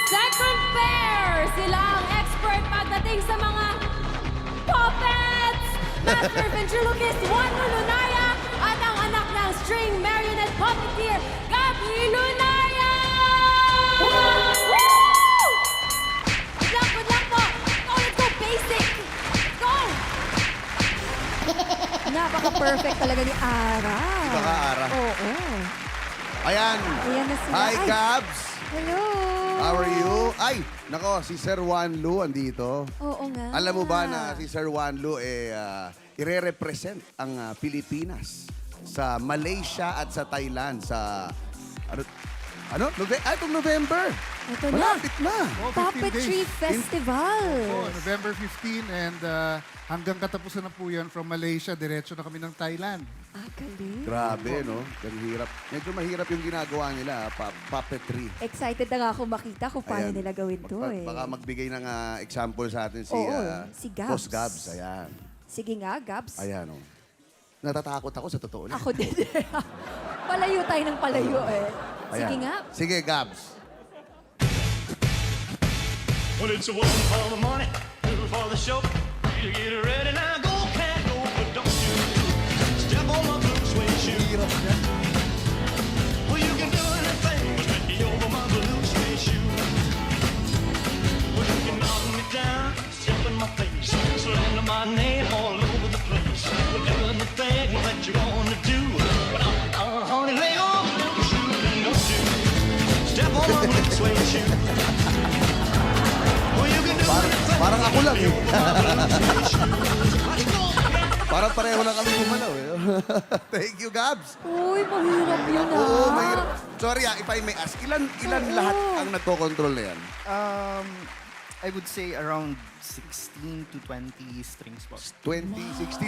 second pair! Sila ang expert pagdating sa mga puppets! Master ventriloquist Juan Lunaya at ang anak ng string marionette puppeteer, Gabby Lunaya! Woo! Good luck po! Let's go basic! Let's go! Napaka-perfect talaga ni Ara. Baka Ara. Oo. Ayan. Ayan na sila. Hi, Ay. Gabs. Hello! How are you? Ay, nako, si Sir Juan Lu andito. Oo nga. Alam mo ba na si Sir Juan Lu ire-represent ang Pilipinas sa Malaysia at sa Thailand sa itong November. Ito na. Malapit na. Oh, 15 Puppetry days. Festival. Oh, November 15 and hanggang katapusan na po yan from Malaysia, diretso na kami ng Thailand. Ah, galing. Grabe, no? Ang hirap. Medyo mahirap yung ginagawa nila, puppetry. Excited na nga ako makita kung paano Ayan. nila gawin to eh. Baka magbigay ng example sa atin si, Oo, si Gabs. Boss Gabs. Ayan. Sige nga, Gabs. Ayan, oh. Natatakot ako sa totoo lang. Ako din. Palayo tayo ng palayo eh. Sige Ayan. nga. Sige, Gabs. Well, it's one for the money, two for the show. You get ready now, go, can't go, but don't you step on my blue suede shoe. Well, you can do anything but let me over my blue suede shoe. Well, you can knock me down, step in my face, slander my name all over the place. Well, do anything that you wanna do, but honey, lay on my blue shoe and don't you step on my blue suede shoe. Parang ako lang eh. Parang pareho lang kami gumalaw eh. Thank you, Gabs. Uy, mahirap yun Oo, ah. mahirap. Sorry if I may ask, ilan lahat ang nagko-control na yan? I would say around 16 to 20 strings po. 16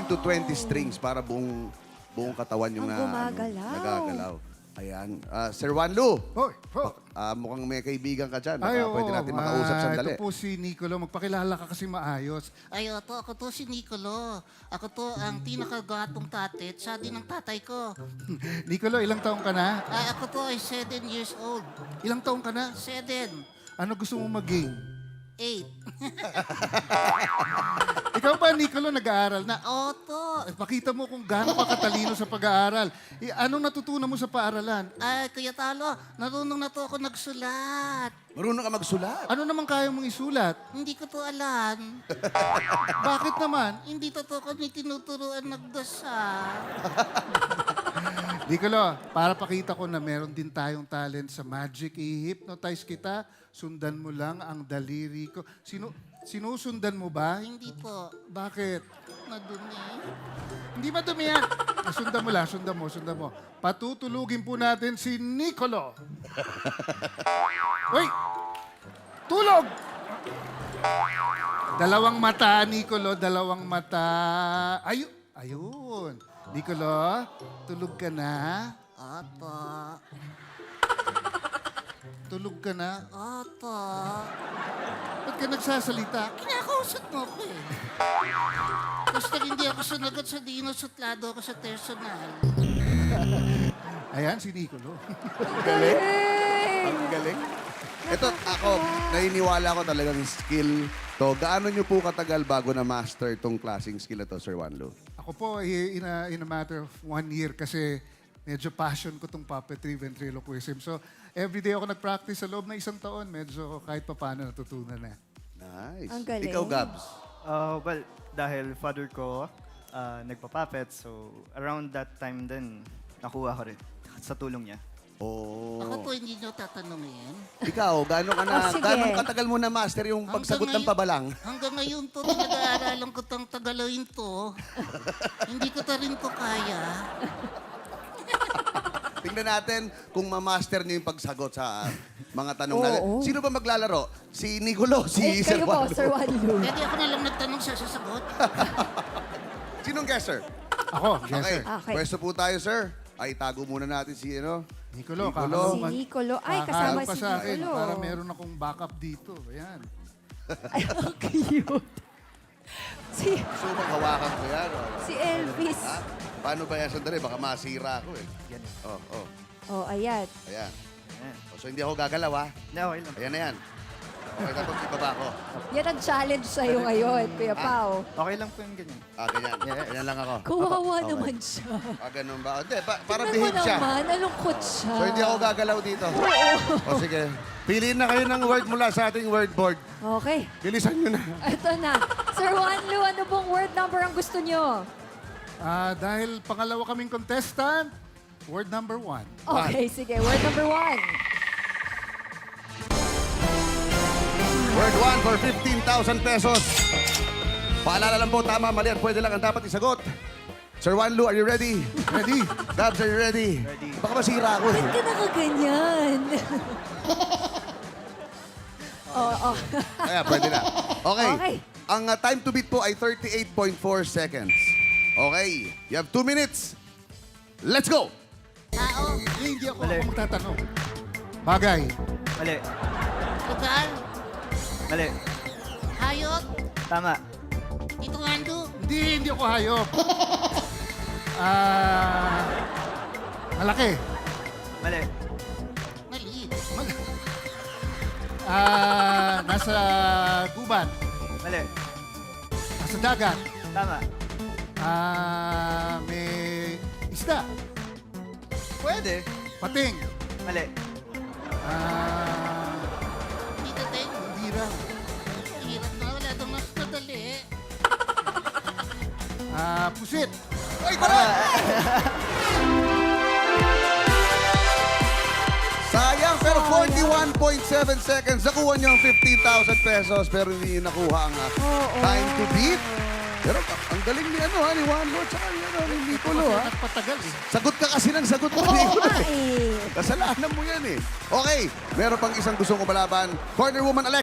to 20 strings para buong katawan yung Ang gumagalaw. nagagalaw. Ayan. Sir Juan Lu, Hoy, ho! mukhang may kaibigan ka dyan. Baka Ay, oo. pwede natin makausap sandali. Ito po si Nicolo. Magpakilala ka kasi maayos. Ay, ako to si Nicolo. Ako to ang pinakagatong tatit sa din ng tatay ko. Nicolo, ilang taong ka na? Ay, ako to ay 7 years old. Ilang taong ka na? 7, Ano gusto mong maging? 8. Ikaw ba, Nicolo, nag-aaral na? Oto. Pakita mo kung gaano ka katalino sa pag-aaral. Anong natutunan mo sa paaralan? Ay, Kuya Talo, narunong na to ako nagsulat. Marunong ka magsulat. Ano naman kaya mong isulat? Hindi ko to alam. Bakit naman? Hindi to kami tinuturuan nagdasal. Nicolo, para pakita ko na meron din tayong talent sa magic, i-hypnotize kita, sundan mo lang ang daliri ko. Sinusundan mo ba? Hindi po. Bakit? Madumi. Hindi madumi yan. Sundan mo lang, sundan mo. Patutulugin po natin si Nicolo. Uy! Tulog! Dalawang mata, Nicolo. Dalawang mata. Ayun. Nicolo, tulog ka na? Oto. Tulog ka na? Oto. Ba't ka nagsasalita? Kinakausap mo ako eh. Basta hindi ako sunagot sa dino, sutlado ako sa personal. Ayan, si Nicolo. Ang galing. Ito, ako, naniniwala ko talagang skill to. Gaano nyo po katagal bago na-master tong klaseng skill na to, Sir Juan Lu? Ako po, in a matter of 1 year kasi medyo passion ko tong puppetry, ventriloquism. So, everyday ako nag-practice sa loob ng 1 taon. Medyo kahit pa paano natutunan na. Nice. Ang galing. Ikaw, Gabs. Well, dahil father ko nagpa-puppet, so around that time din, nakuha ko rin sa tulong niya. Ako Oh. to hindi nyo tatanungin. Ikaw, gaano ka na, Oh, sige. gaano katagal mo na-master yung pagsagot ng pabalang? Hanggang ngayon to, pinag-aaralan ko tang tagalawin to. Hindi ko ta rin to kaya. Tingnan natin kung ma-master niyo yung pagsagot sa mga tanong natin. Oo. Sino ba maglalaro? Si Nicolo, si Sir Kayo po, Juan Lu? Sir Juan Lu. Pwede ako na lang nagtanong siya sasagot. Sinong guesser? Ako, yes Okay. sir. Okay. Pwesto po tayo, sir. Ay, tago muna natin si, Nicolo, Nicolo. Si Nicolo. Ay, kasama pa si sa akin Nicolo. para meron akong backup dito. Ayan. Ay, ang cute. Si, Gusto mo bang hawakan ko yan? si Elvis. Ha? Paano ba yan? Sandali, baka masira ako eh. Yan. Oh. Oh, ayan. Ayan. Ayan. So, hindi ako gagalaw, ha? No, okay lang. Ayan na yan. Okay, tapos ibaba ko. Yan ang challenge sa'yo ngayon, Kuya Pao. Okay lang po yung ganyan. Ganyan. Ganyan lang ako. Kawawa naman siya. Ganun ba? Hindi, para Tingnan mo behave siya. naman, nalungkot siya. So, hindi ako gagalaw dito. O sige. Piliin na kayo ng word mula sa ating word board. Okay, Bilisan nyo na. ito na. Sir Juanlu, ano pong word number ang gusto nyo? Dahil pangalawa kaming contestant, word number 1. Okay, sige. Word number 1. Word 1 for 15,000 pesos. Paalala lang po, tama, mali at pwede lang ang dapat isagot. Sir Juanlu, are you ready? Ready? Gabs, are you ready? Ready. Baka masira ako eh. Ba't ka nakaganyan? Oo. Kaya, pwede na. Okay. Okay. Ang time to beat po ay 38.4 seconds. Okay. You have 2 minutes. Let's go! Tao, Hindi ako Mali. magtatanong. Bagay. Mali. lugar, Mali. hayop, Tama. Tito Ando, Hindi ako hayop. Malaki. Mali. maliit, Nasa gubat. Mali. Nasa dagat. Tama. May isda. Pwede. Pating. Mali. Tito Teng, Hindi raw. hirap na, wala itong mas madali. Pusit. Ay, para! Sayang, pero 41.7 seconds. Nakuha niyo ang 15,000 pesos, pero hindi niyo nakuha ang time to beat. Pero ang galing ni ni Juanlu, tsaka ni Nicolo, ha? At patagal eh. Sagot ka kasi ng sagot mo, Oo Nicolo. nga eh. Kasalanan mo yan eh. Okay, meron pang isang gustong kumalaban. Corner woman Alex.